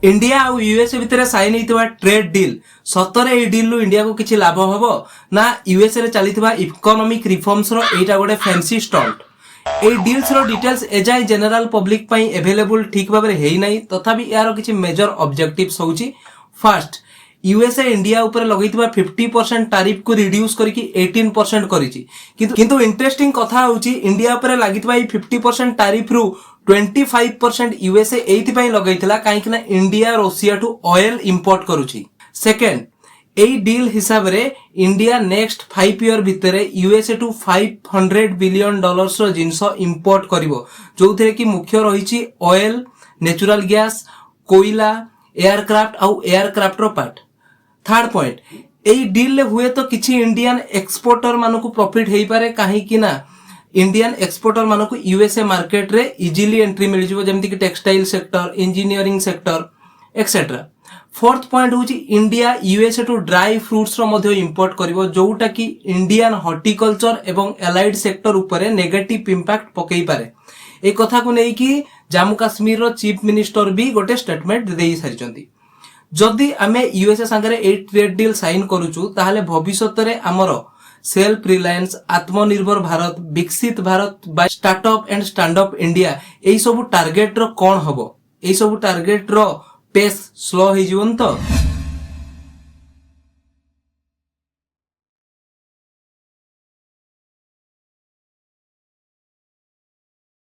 India और USA भितर sign होता ट्रेड डील सतरे ए डील इंडिया को किसी लाभ हम ना यूएसए रे चलता इकोनॉमिक रिफॉर्म्स एटा गोटे फैंसी स्टंट। ए डील्स रो डिटेल्स एजाई जनरल पब्लिक पई अवेलेबल ठीक भाव में है नहीं तथापि यार किसी मेजर ऑब्जेक्टिव्स होउची। फर्स्ट यूएसए इंडिया ऊपर लगैथिबा 50% टैरिफ को रिड्यूस करके 18% करिछि किंतु इंटरेस्टिंग कथा होउची इंडिया ऊपर लागितबा 50% टैरिफ रु 25% यूएसए एथि पई लगैथिला काहेकि ना इंडिया रशिया टू ऑयल इंपोर्ट करूछि। सेकंड एई डील हिसाब रे इंडिया नेक्स्ट 5 ईयर भितर यूएसए टू $500 बिलियन रो जिंस इंपोर्ट करिवो जोथरे कि मुख्य रहिछि ऑयल, नेचुरल गैस, कोयला, एयरक्राफ्ट आउ एयरक्राफ्ट रो पार्ट। थर्ड पॉइंट एई डील ले हुए तो किछि इंडियन एक्सपोर्टर मानको प्रॉफिट हेई पारे काहेकि ना इंडियन एक्सपोर्टर मानको यूएसए मार्केट रे इजीली एंट्री मिल जिवो जेमति कि textile sector, engineering sector etcetera. Fourth point होची इंडिया यूएसए टू ड्राई फ्रूट्स रो मध्ये इंपोर्ट करिवो जोटा कि इंडियन हॉर्टिकल्चर एवं एलाइड सेक्टर ऊपर नेगेटिव इंपैक्ट पकई पारे। ए कथा को नै कि जम्मू काश्मीर रो चीफ मिनिस्टर भी गोटे स्टेटमेंट देई सारिचंती। जदि आमे यूएसए संगे ए ट्रेड डील साइन करूचु ताहले भविष्यत रे हमर self reliance, Atmanirbhar Bharat, Viksit Bharat by startup and stand up India एई सब टार्गेट रो कोन हबो? एई सब टार्गेट रो पेस स्लो हो जीवन तो